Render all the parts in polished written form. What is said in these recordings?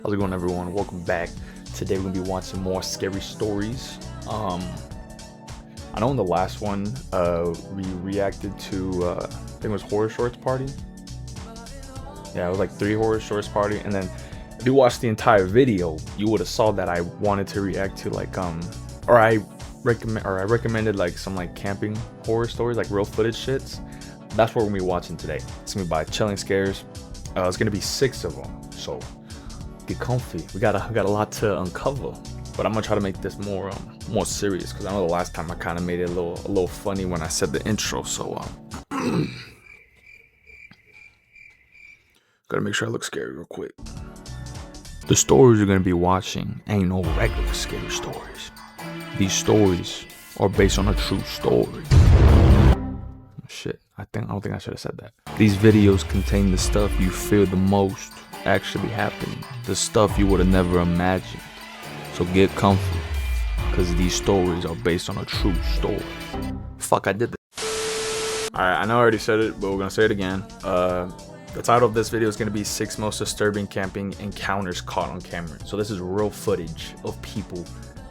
How's it going, everyone? Welcome back. Today we're gonna be watching more scary stories. I know in the last one we reacted to I think it was horror shorts party. Yeah, it was like 3 horror shorts party, and then if you watched the entire video, you would have saw that I wanted to react to like I recommended like some like camping horror stories, like real footage shits. That's what we're gonna be watching today. It's gonna be by Chilling Scares. It's gonna be 6 of them, so get comfy. We got a lot to uncover, but I'm gonna try to make this more serious, because I know the last time I kind of made it a little funny when I said the intro. So gotta make sure I look scary real quick. The stories you're gonna be watching ain't no regular scary stories. These stories are based on a true story. Shit, I don't think I should have said that. These videos contain the stuff you fear the most actually happening, the stuff you would have never imagined. So get comfy, because these stories are based on a true story. Fuck, I did that. Alright, I know I already said it, but we're gonna say it again. The title of this video is gonna be 6 most disturbing camping encounters caught on camera. So this is real footage of people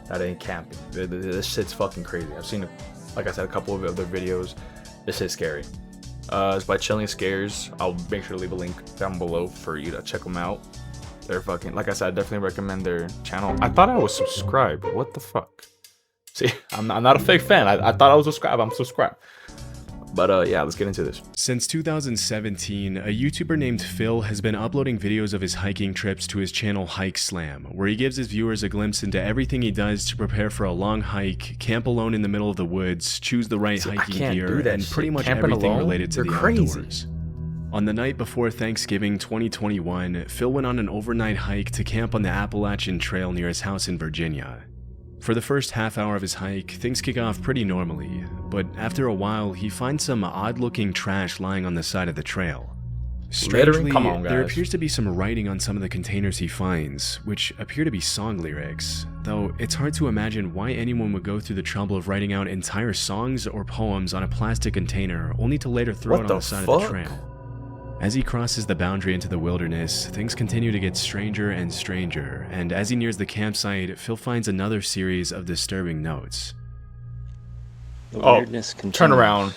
that ain't camping. This shit's fucking crazy. I've seen, like I said, a couple of other videos. This shit's scary. It's by Chilling Scares. I'll make sure to leave a link down below for you to check them out. They're fucking, like I said, I definitely recommend their channel. I thought I was subscribed. What the fuck? See, I'm not a fake fan. I thought I was subscribed. I'm subscribed. But yeah, let's get into this. Since 2017, a YouTuber named Phil has been uploading videos of his hiking trips to his channel Hike Slam, where he gives his viewers a glimpse into everything he does to prepare for a long hike, camp alone in the middle of the woods, choose the right hiking gear, and pretty much everything related to the outdoors. On the night before Thanksgiving 2021, Phil went on an overnight hike to camp on the Appalachian Trail near his house in Virginia. For the first half hour of his hike, things kick off pretty normally, but after a while, he finds some odd-looking trash lying on the side of the trail. Strangely, there appears to be some writing on some of the containers he finds, which appear to be song lyrics, though it's hard to imagine why anyone would go through the trouble of writing out entire songs or poems on a plastic container only to later throw it on the side of the trail. As he crosses the boundary into the wilderness, things continue to get stranger and stranger, and as he nears the campsite, Phil finds another series of disturbing notes. Turn around.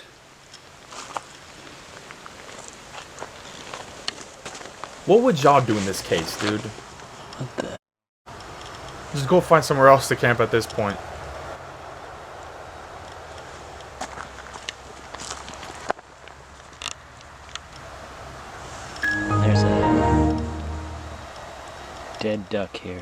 What would y'all do in this case, dude? What the? Just go find somewhere else to camp at this point. There's a dead duck here.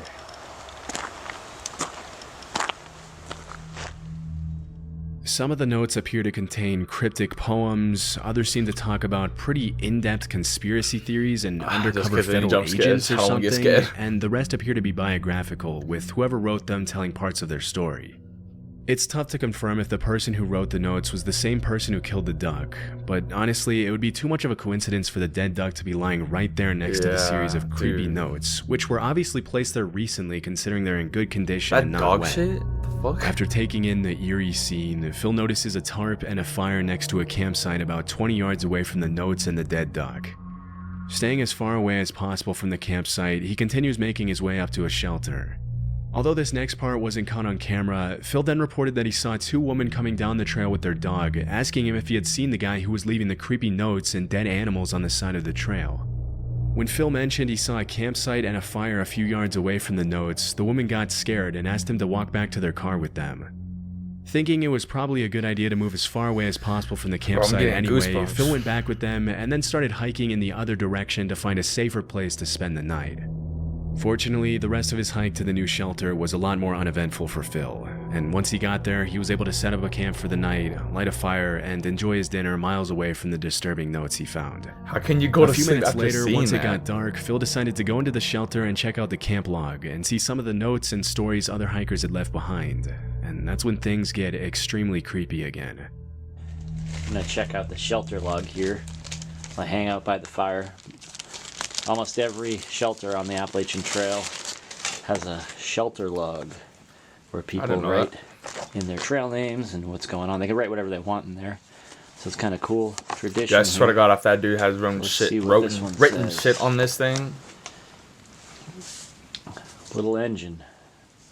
Some of the notes appear to contain cryptic poems, others seem to talk about pretty in-depth conspiracy theories and undercover federal agents or something, and the rest appear to be biographical, with whoever wrote them telling parts of their story. It's tough to confirm if the person who wrote the notes was the same person who killed the duck, but honestly, it would be too much of a coincidence for the dead duck to be lying right there next to the series of creepy notes, which were obviously placed there recently considering they're in good condition and not wet. Shit? After taking in the eerie scene, Phil notices a tarp and a fire next to a campsite about 20 yards away from the notes and the dead duck. Staying as far away as possible from the campsite, he continues making his way up to a shelter. Although this next part wasn't caught on camera, Phil then reported that he saw 2 women coming down the trail with their dog, asking him if he had seen the guy who was leaving the creepy notes and dead animals on the side of the trail. When Phil mentioned he saw a campsite and a fire a few yards away from the notes, the woman got scared and asked him to walk back to their car with them. Thinking it was probably a good idea to move as far away as possible from the campsite anyway, Phil went back with them and then started hiking in the other direction to find a safer place to spend the night. Fortunately, the rest of his hike to the new shelter was a lot more uneventful for Phil, and once he got there, he was able to set up a camp for the night, light a fire, and enjoy his dinner miles away from the disturbing notes he found. How can you go to sleep after a few minutes later, once it got dark, Phil decided to go into the shelter and check out the camp log and see some of the notes and stories other hikers had left behind, and that's when things get extremely creepy again. I'm gonna check out the shelter log here. I hang out by the fire. Almost every shelter on the Appalachian Trail has a shelter log where people write in their trail names and what's going on. They can write whatever they want in there. So it's kind of cool tradition. Yeah, I swear to God, if that dude has written shit on this thing. Little engine.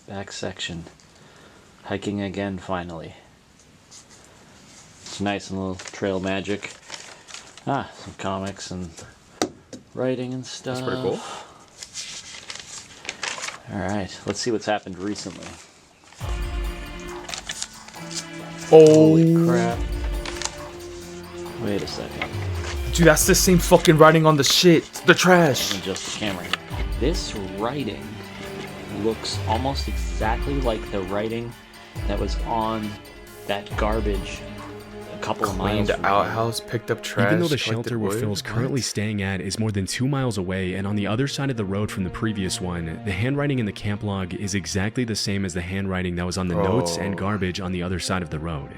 Back section. Hiking again, finally. It's nice and little trail magic. Ah, some comics and writing and stuff. That's pretty cool. Alright, let's see what's happened recently. Holy Crap. Wait a second. Dude, that's the same fucking writing on the shit. The trash. Adjust the camera. This writing looks almost exactly like the writing that was on that garbage a couple of miles Cleaned from here. outhouse, picked up trash. Even though the collected shelter where wood. Phil's currently staying at is more than 2 miles away and on the other side of the road from the previous one, the handwriting in the camp log is exactly the same as the handwriting that was on the notes and garbage on the other side of the road.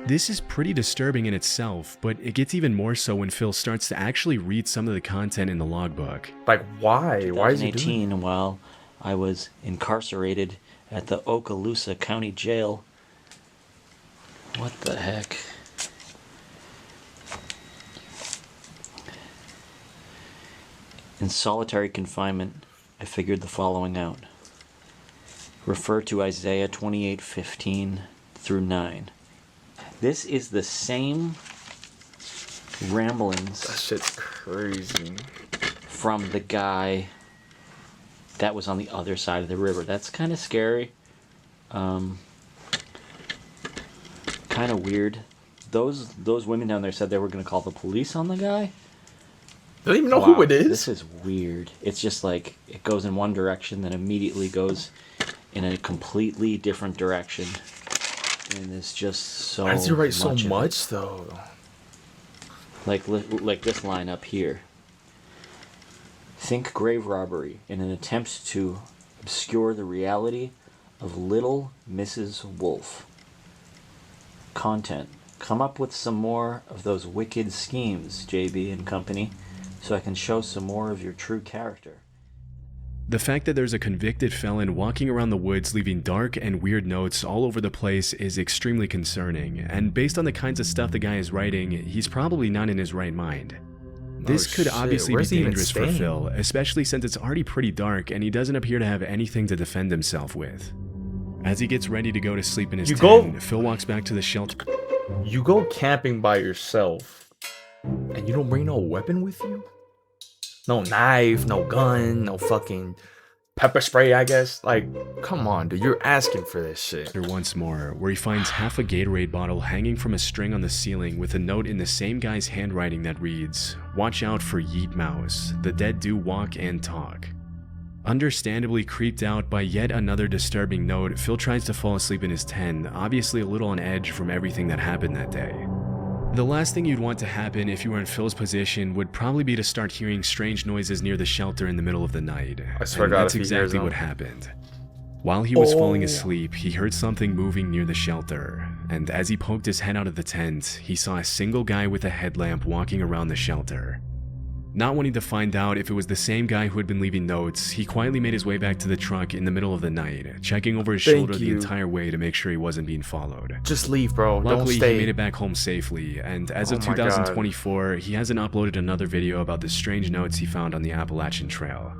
This is pretty disturbing in itself, but it gets even more so when Phil starts to actually read some of the content in the logbook. Like, why? Why is he doing 2018, while I was incarcerated at the Okaloosa County Jail. What the heck? In solitary confinement, I figured the following out. Refer to Isaiah 28:15 through 9. This is the same ramblings That shit's crazy. from the guy that was on the other side of the river. That's kind of scary. Kind of weird. Those women down there said they were going to call the police on the guy. They don't even know who Wow, it is. This is weird. It's just like it goes in one direction, then immediately goes in a completely different direction. And it's just so Why does he write so much of it. much, though? Like this line up here. Think grave robbery in an attempt to obscure the reality of little Mrs. Wolf. Content. Come up with some more of those wicked schemes, JB and company, so I can show some more of your true character. The fact that there's a convicted felon walking around the woods leaving dark and weird notes all over the place is extremely concerning, and based on the kinds of stuff the guy is writing, he's probably not in his right mind. This could shit. obviously be Where's he even dangerous for staying? Phil, especially since it's already pretty dark and he doesn't appear to have anything to defend himself with. As he gets ready to go to sleep in his tent, Phil walks back to the shelter. You go camping by yourself, and you don't bring no weapon with you? No knife, no gun, no fucking pepper spray, I guess? Like, come on, dude. You're asking for this shit. Once more, where he finds half a Gatorade bottle hanging from a string on the ceiling with a note in the same guy's handwriting that reads, "Watch out for Yeet Mouse, the dead do walk and talk." Understandably creeped out by yet another disturbing note, Phil tries to fall asleep in his tent, obviously a little on edge from everything that happened that day. The last thing you'd want to happen if you were in Phil's position would probably be to start hearing strange noises near the shelter in the middle of the night. I swear And to God, that's if he hears exactly them. what happened. While he was falling asleep, he heard something moving near the shelter, and as he poked his head out of the tent, he saw a single guy with a headlamp walking around the shelter. Not wanting to find out if it was the same guy who had been leaving notes, he quietly made his way back to the truck in the middle of the night, checking over his shoulder the entire way to make sure he wasn't being followed. Just leave, bro. Don't Luckily, stay. he made it back home safely, and as of Oh my God. 2024, he hasn't uploaded another video about the strange notes he found on the Appalachian Trail.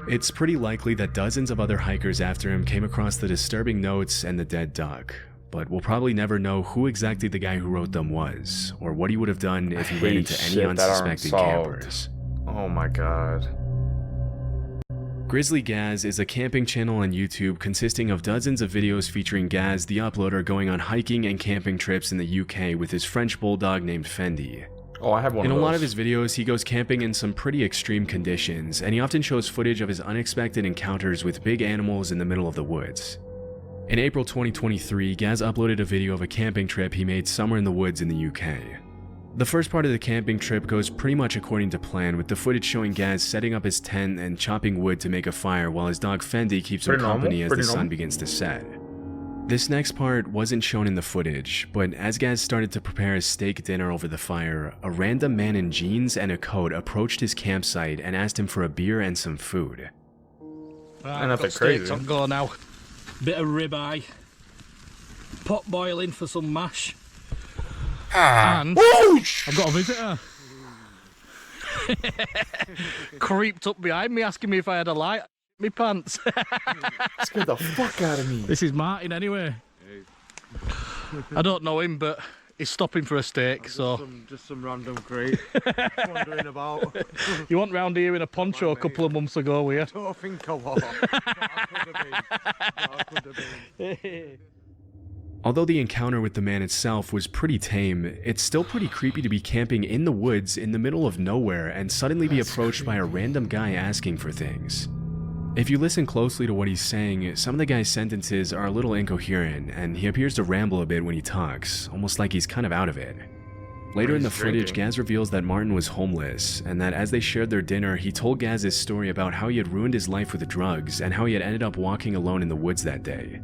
It's pretty likely that dozens of other hikers after him came across the disturbing notes and the dead duck, but we'll probably never know who exactly the guy who wrote them was, or what he would have done if he ran hate into any shit that aren't unsuspecting solved. campers. Oh my God. Grizzly Gaz is a camping channel on YouTube consisting of dozens of videos featuring Gaz, the uploader, going on hiking and camping trips in the UK with his French bulldog named Fendi. Oh, I have one In of a those. lot of his videos, he goes camping in some pretty extreme conditions, and he often shows footage of his unexpected encounters with big animals in the middle of the woods. In April 2023, Gaz uploaded a video of a camping trip he made somewhere in the woods in the UK. The first part of the camping trip goes pretty much according to plan, with the footage showing Gaz setting up his tent and chopping wood to make a fire while his dog Fendi keeps him Pretty normal, company as the pretty sun normal. begins to set. This next part wasn't shown in the footage, but as Gaz started to prepare his steak dinner over the fire, a random man in jeans and a coat approached his campsite and asked him for a beer and some food. Right, nothing got steaks crazy. on go now. Bit of ribeye. Pot boiling for some mash. And I've got a visitor. Creeped up behind me asking me if I had a light. me pants. Scared the fuck out of me. This is Martin anyway. I don't know him, but he's stopping for a steak, so... Just some random crate. Wandering about. You went round here in a poncho a couple of months ago, were you? I don't think I was. I could have been. Although the encounter with the man itself was pretty tame, it's still pretty creepy to be camping in the woods in the middle of nowhere and suddenly be approached by a random guy asking for things. If you listen closely to what he's saying, some of the guy's sentences are a little incoherent, and he appears to ramble a bit when he talks, almost like he's kind of out of it. Later in the footage, Gaz reveals that Martin was homeless, and that as they shared their dinner, he told Gaz his story about how he had ruined his life with drugs and how he had ended up walking alone in the woods that day.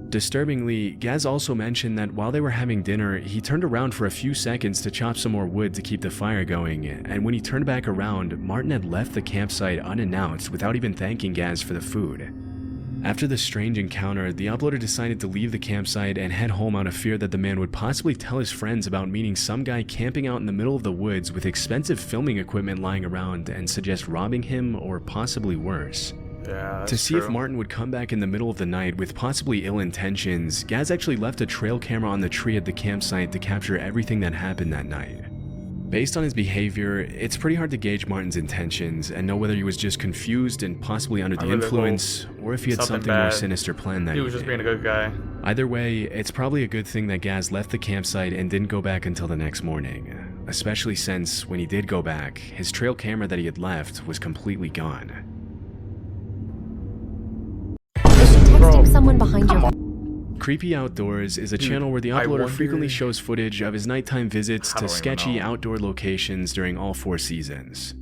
Disturbingly, Gaz also mentioned that while they were having dinner, he turned around for a few seconds to chop some more wood to keep the fire going, and when he turned back around, Martin had left the campsite unannounced without even thanking Gaz for the food. After the strange encounter, the uploader decided to leave the campsite and head home out of fear that the man would possibly tell his friends about meeting some guy camping out in the middle of the woods with expensive filming equipment lying around and suggest robbing him or possibly worse. Yeah, to see if Martin would come back in the middle of the night with possibly ill intentions, Gaz actually left a trail camera on the tree at the campsite to capture everything that happened that night. Based on his behavior, it's pretty hard to gauge Martin's intentions and know whether he was just confused and possibly under the influence, or if he had something more sinister planned that He was just being a good guy. Either way, it's probably a good thing that Gaz left the campsite and didn't go back until the next morning, especially since when he did go back, his trail camera that he had left was completely gone. Texting someone behind you. Creepy Outdoors is a channel where the uploader frequently shows footage of his nighttime visits to sketchy outdoor locations during all 4 seasons.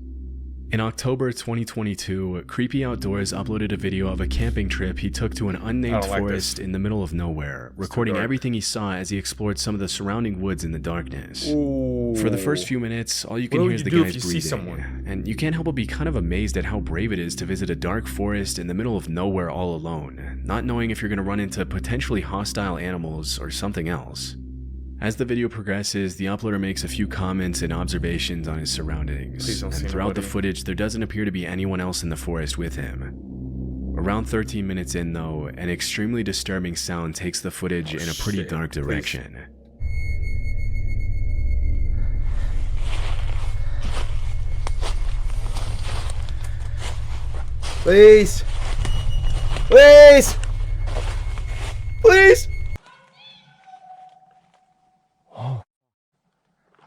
In October 2022, Creepy Outdoors uploaded a video of a camping trip he took to an unnamed forest in the middle of nowhere, recording everything he saw as he explored some of the surrounding woods in the darkness. Ooh. For the first few minutes, all you can hear is the guy's breathing, and you can't help but be kind of amazed at how brave it is to visit a dark forest in the middle of nowhere all alone, not knowing if you're going to run into potentially hostile animals or something else. As the video progresses, the uploader makes a few comments and observations on his surroundings, and throughout the footage there doesn't appear to be anyone else in the forest with him. Around 13 minutes in though, an extremely disturbing sound takes the footage in a pretty dark direction. Please! Please! Please!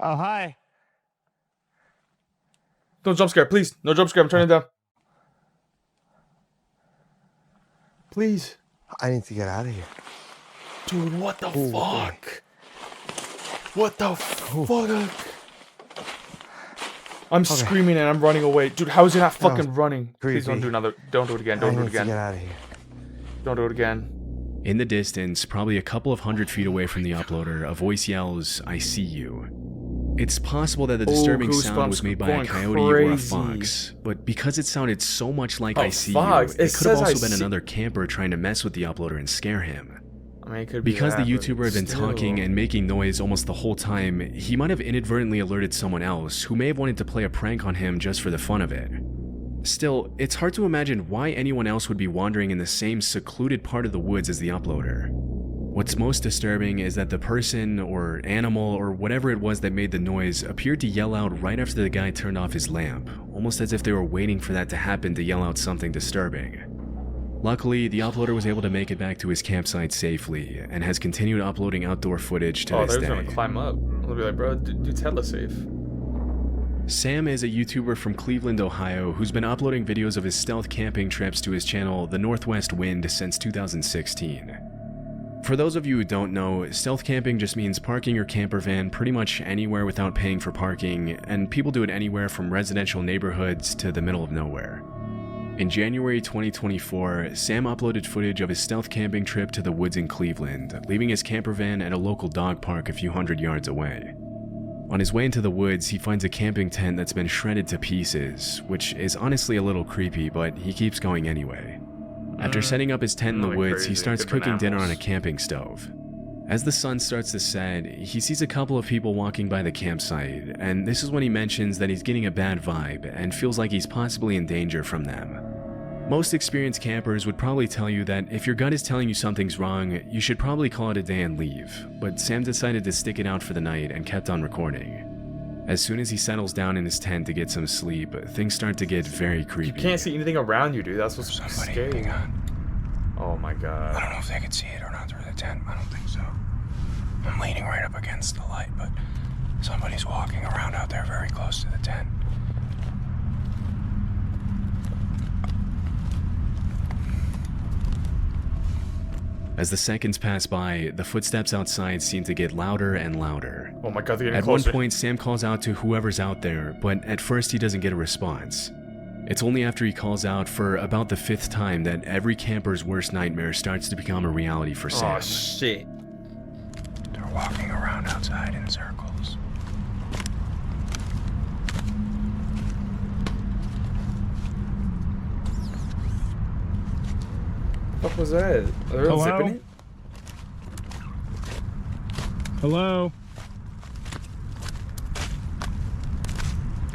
Oh, hi. Don't jump scare, please. No jump scare, I'm turning it down. Please. I need to get out of here. Dude, what the fuck? What the fuck? I'm screaming and I'm running away. Dude, how is he not fucking running? Please don't do another. Don't do it again. Don't do it again. Get out of here. Don't do it again. In the distance, probably a couple of 100 feet away from the uploader, a voice yells, "I see you." It's possible that the disturbing sound was made by a coyote or a fox, but because it sounded so much like "I see you," it could have also been another camper trying to mess with the uploader and scare him. I mean, it could be because that, the YouTuber had been talking and making noise almost the whole time, he might have inadvertently alerted someone else who may have wanted to play a prank on him just for the fun of it. Still, it's hard to imagine why anyone else would be wandering in the same secluded part of the woods as the uploader. What's most disturbing is that the person or animal or whatever it was that made the noise appeared to yell out right after the guy turned off his lamp, almost as if they were waiting for that to happen to yell out something disturbing. Luckily, the uploader was able to make it back to his campsite safely and has continued uploading outdoor footage to this day. Oh, they're gonna climb up. I'll be like, bro, dude's hella safe. Sam is a YouTuber from Cleveland, Ohio, who's been uploading videos of his stealth camping trips to his channel, The Northwest Wind, since 2016. For those of you who don't know, stealth camping just means parking your camper van pretty much anywhere without paying for parking, and people do it anywhere from residential neighborhoods to the middle of nowhere. In January 2024, Sam uploaded footage of his stealth camping trip to the woods in Cleveland, leaving his camper van at a local dog park a few hundred yards away. On his way into the woods, he finds a camping tent that's been shredded to pieces, which is honestly a little creepy, but he keeps going anyway. After setting up his tent in the woods, he starts cooking dinner on a camping stove. As the sun starts to set, he sees a couple of people walking by the campsite, and this is when he mentions that he's getting a bad vibe and feels like he's possibly in danger from them. Most experienced campers would probably tell you that if your gut is telling you something's wrong, you should probably call it a day and leave, but Sam decided to stick it out for the night and kept on recording. As soon as he settles down in his tent to get some sleep, things start to get very creepy. You can't see anything around you, dude. That's what's scary. Oh my god. I don't know if they could see it or not through the tent. I don't think so. I'm leaning right up against the light, but somebody's walking around out there very close to the tent. As the seconds pass by, the footsteps outside seem to get louder and louder. Oh my god, they're getting At closer. one point, Sam calls out to whoever's out there, but at first he doesn't get a response. It's only after he calls out for about the 5th time that every camper's worst nightmare starts to become a reality for Sam. Oh shit. They're walking around outside in circles. What was that? Are they Hello? zipping it? Hello?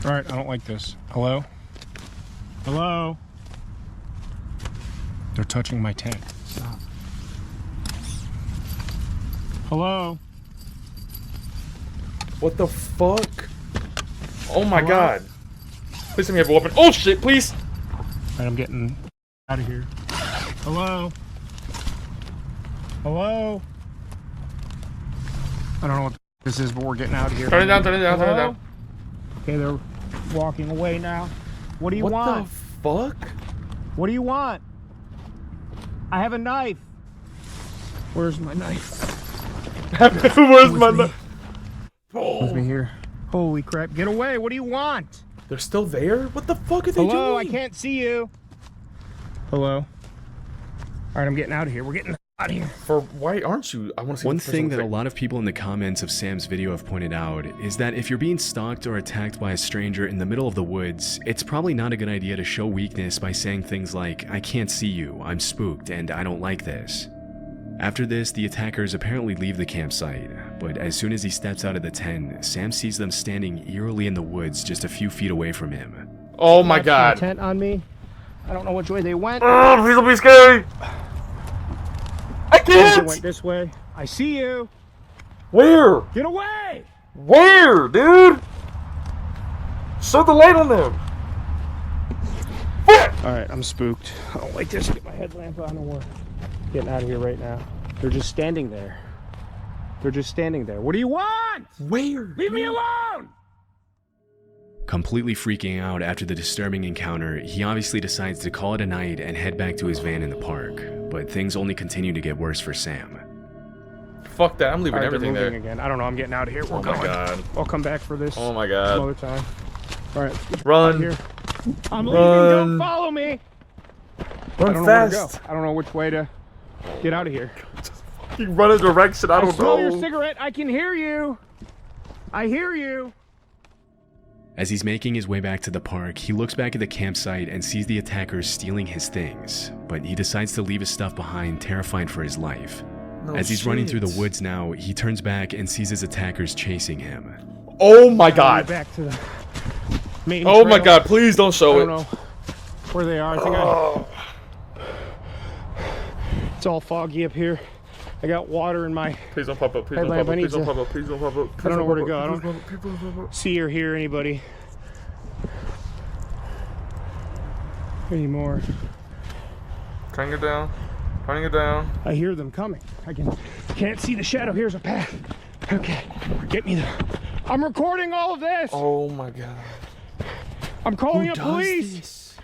Alright, I don't like this. Hello? Hello? They're touching my tent. Stop. Hello? What the fuck? Oh my Hello? god. Please let me have a weapon. Oh shit, please! Alright, I'm getting out of here. Hello? Hello? I don't know what this is, but we're getting out of here. Turn it down, turn it down, turn it Hello? down. Okay, they're walking away now. What do you What want? the fuck? What do you want? I have a knife. Where's my knife? Where's my me. knife? With me here. Holy crap. Get away. What do you want? They're still there? What the fuck are they Hello, doing? I can't see you. Hello. All right, I'm getting out of here. We're getting out of here. For why aren't you? I want to see One what the thing person that a looks lot of people in the comments of Sam's video have pointed out is that if you're being stalked or attacked by a stranger in the middle of the woods, it's probably not a good idea to show weakness by saying things like, "I can't see you, I'm spooked, and I don't like this." After this, the attackers apparently leave the campsite, but as soon as he steps out of the tent, Sam sees them standing eerily in the woods just a few feet away from him. like. Oh my god. Tent on me. I don't know which way they went. Oh, please don't be scary. I They can't! went this way. I see you. Where? Get away! Where, dude? Show the light on them. All right, I'm spooked. I don't like this. Get my headlamp on and we're getting out of here right now. They're just standing there. They're just standing there. What do you want? Where? Leave me alone! Completely freaking out after the disturbing encounter, he obviously decides to call it a night and head back to his van in the park, but things only continue to get worse for Sam. Fuck that, I'm leaving All right, everything they're there. moving again. I don't know. I'm getting out of here. We're Oh going. my god. I'll come back for this Oh my some god. other time. All right, out Run. here. I'm Run. leaving. Don't follow me. I Run don't know where to go. fast. I don't know which way to get out of here. You run a direction, I don't smell your know. cigarette. I can hear you. I hear you. As he's making his way back to the park, he looks back at the campsite and sees the attackers stealing his things, but he decides to leave his stuff behind, terrified for his life. No As he's running through the shit. woods now, he turns back and sees his attackers chasing him. Oh my Get god. back to the main Oh my trail. god, please don't I show don't it. know where they are. I think it's all foggy up here. I got water in my. Please don't pop up, please don't Headlamp, pop I up, need please don't to- pop up, please don't pop up. I don't know where to go. I Please don't pop up. see or hear anybody anymore. Turning it down. Turning it down. I hear them coming. Can't see the shadow. Here's a path. Okay, get me there. I'm recording all of this. Oh my god. I'm calling Who the does police. this?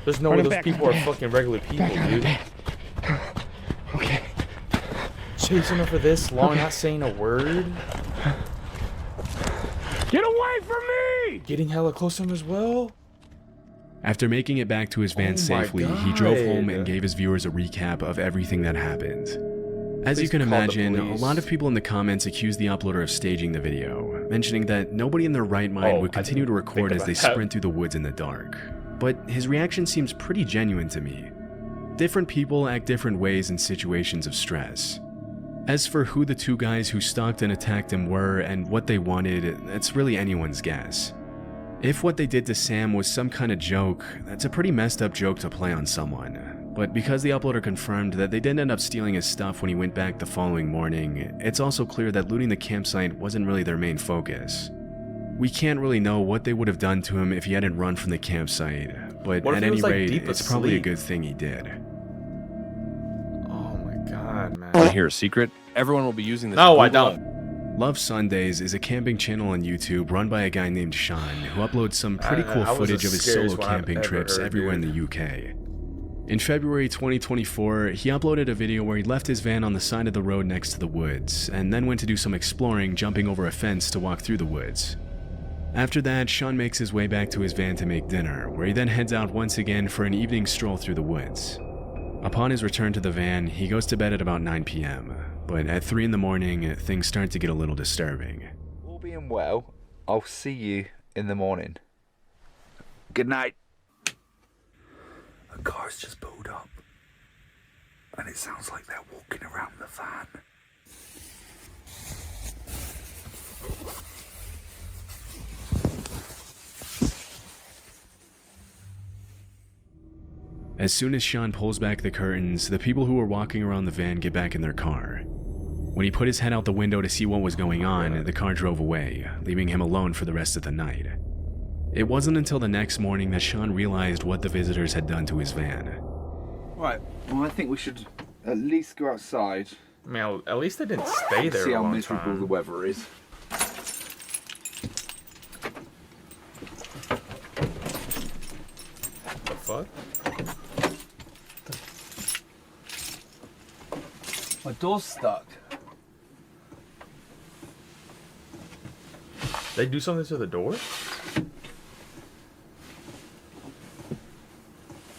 There's no Run way it those back, people run are it back. fucking regular people, Back on the dude. path. Okay. Chasing her for this long, not saying a word. Get away from me! Getting hella close to him as well. After making it back to his van Oh my safely, he drove home and God. gave his viewers a recap of everything that happened. As you Please can call the imagine, a police. lot of people in the comments accused the uploader of staging the video, mentioning that nobody in their right mind Oh, would I continue to didn't record think as they about that. sprint through the woods in the dark. But his reaction seems pretty genuine to me. Different people act different ways in situations of stress. As for who the two guys who stalked and attacked him were and what they wanted, it's really anyone's guess. If what they did to Sam was some kind of joke, that's a pretty messed up joke to play on someone. But because the uploader confirmed that they didn't end up stealing his stuff when he went back the following morning, it's also clear that looting the campsite wasn't really their main focus. We can't really know what they would have done to him if he hadn't run from the campsite, but at any rate, it's probably a good thing he did. Oh my god, man. Want to hear a secret? Everyone will be using this. No, I don't. Love Sundays is a camping channel on YouTube run by a guy named Sean, who uploads some pretty cool footage of his solo camping trips everywhere in the UK. In February 2024, he uploaded a video where he left his van on the side of the road next to the woods, and then went to do some exploring, jumping over a fence to walk through the woods. After that, Sean makes his way back to his van to make dinner, where he then heads out once again for an evening stroll through the woods. Upon his return to the van, he goes to bed at about 9 p.m., but at 3 in the morning, things start to get a little disturbing. All being well, I'll see you in the morning. Good night. A car's just pulled up, and it sounds like they're walking around the van. As soon as Sean pulls back the curtains, the people who were walking around the van get back in their car. When he put his head out the window to see what was going on, the car drove away, leaving him alone for the rest of the night. It wasn't until the next morning that Sean realized what the visitors had done to his van. Right, well I think we should at least go outside. I mean, at least they didn't stay there See a how long miserable time. the weather is. The fuck? My door's stuck. They do something to the door?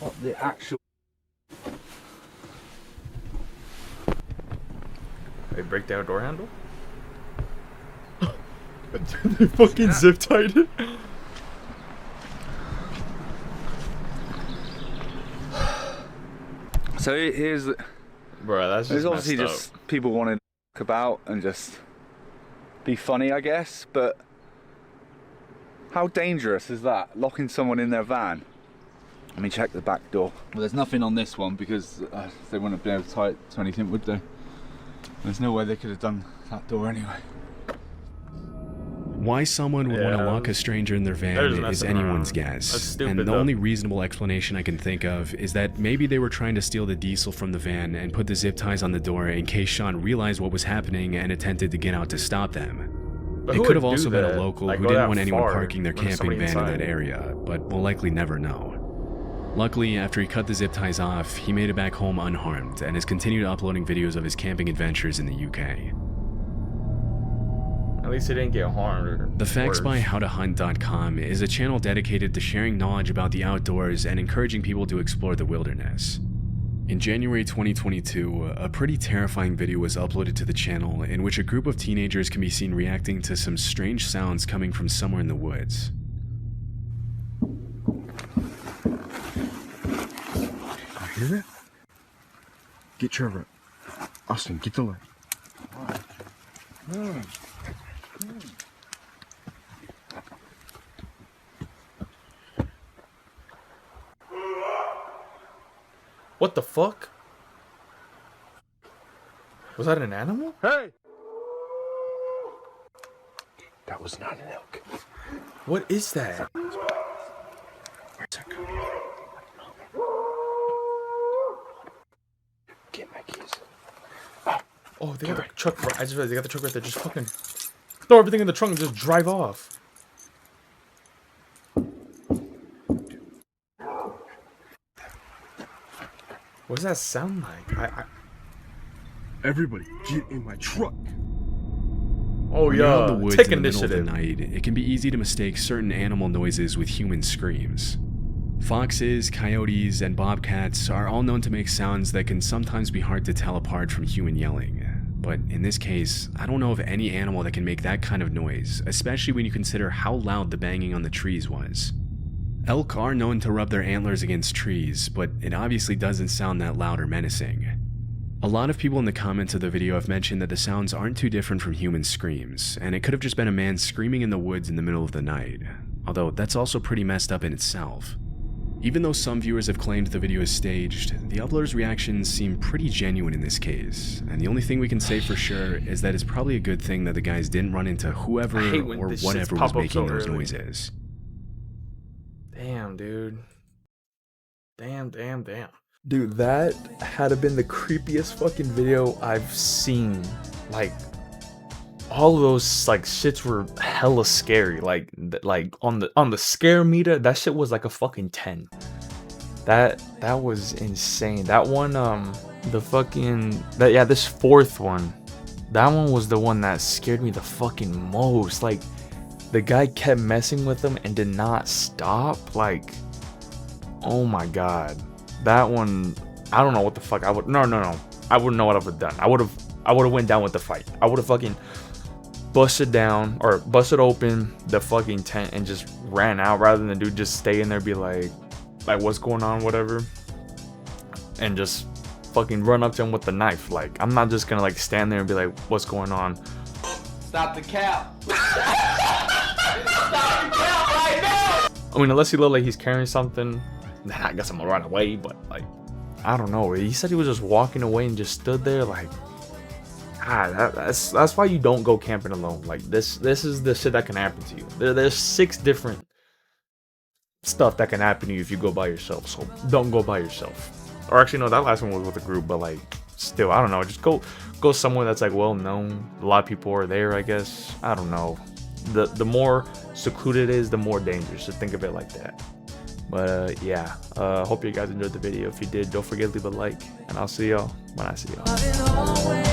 What the actual... They break down door handle? They fucking zip tied it. So here's... Bro, that's just There's obviously messed just up. people wanting to talk about and just be funny, I guess, but how dangerous is that, locking someone in their van? Let me check the back door. Well, there's nothing on this one because they wouldn't have been able to tie it to anything, would they? There's no way they could have done that door anyway. Why someone would want to lock a stranger in their van is anyone's guess, and the only reasonable explanation I can think of is that maybe they were trying to steal the diesel from the van and put the zip ties on the door in case Sean realized what was happening and attempted to get out to stop them. It could have also been a local who didn't want anyone parking their camping van in that area, but we'll likely never know. Luckily, after he cut the zip ties off, he made it back home unharmed and has continued uploading videos of his camping adventures in the UK. At least he didn't get harmed. The Facts by HowToHunt.com is a channel dedicated to sharing knowledge about the outdoors and encouraging people to explore the wilderness. In January 2022, a pretty terrifying video was uploaded to the channel in which a group of teenagers can be seen reacting to some strange sounds coming from somewhere in the woods. You hear it? Get Trevor. Austin, get the light. What the fuck? Was that an animal? Hey! That was not an elk. What is that? Get my keys. Oh, they got the truck. I just realized they got the truck right there. Just fucking throw everything in the trunk and just drive off. What does that sound like? Everybody, get in my truck. Oh When you're out yeah, in the woods take in the middle of the initiative. night, it can be easy to mistake certain animal noises with human screams. Foxes, coyotes, and bobcats are all known to make sounds that can sometimes be hard to tell apart from human yelling. But in this case, I don't know of any animal that can make that kind of noise, especially when you consider how loud the banging on the trees was. Elk are known to rub their antlers against trees, but it obviously doesn't sound that loud or menacing. A lot of people in the comments of the video have mentioned that the sounds aren't too different from human screams, and it could have just been a man screaming in the woods in the middle of the night. although that's also pretty messed up in itself. Even though some viewers have claimed the video is staged, the uploader's reactions seem pretty genuine in this case, and the only thing we can say for sure is that it's probably a good thing that the guys didn't run into whoever or whatever was making those noises. Damn, dude. Damn. Dude, that had to been the creepiest fucking video I've seen. Like, all of those like shits were hella scary. Like on the scare meter, that shit was like a fucking 10. That was insane. That one, this fourth one, that one was the one that scared me the fucking most. Like, the guy kept messing with them and did not stop. Like, oh my god, that one, I don't know what the fuck I would. No, I wouldn't know what I would have done. I would have went down with the fight. I would have fucking busted open the fucking tent and just ran out, rather than dude just stay in there, be like what's going on, whatever, and just fucking run up to him with the knife. Like, I'm not just gonna like stand there and be like, what's going on? Stop the cap. I mean, unless he look like he's carrying something, then I guess I'm gonna run away. But like, I don't know. He said he was just walking away and just stood there. Like, that's why you don't go camping alone. Like, this is the shit that can happen to you. There's 6 different stuff that can happen to you if you go by yourself. So don't go by yourself. Or actually, no, that last one was with a group. But like, still, I don't know. Just go somewhere that's like well known. A lot of people are there, I guess. I don't know. The more secluded it is, the more dangerous. So think of it like that. But yeah, hope you guys enjoyed the video. If you did, don't forget to leave a like, and I'll see y'all when I see y'all.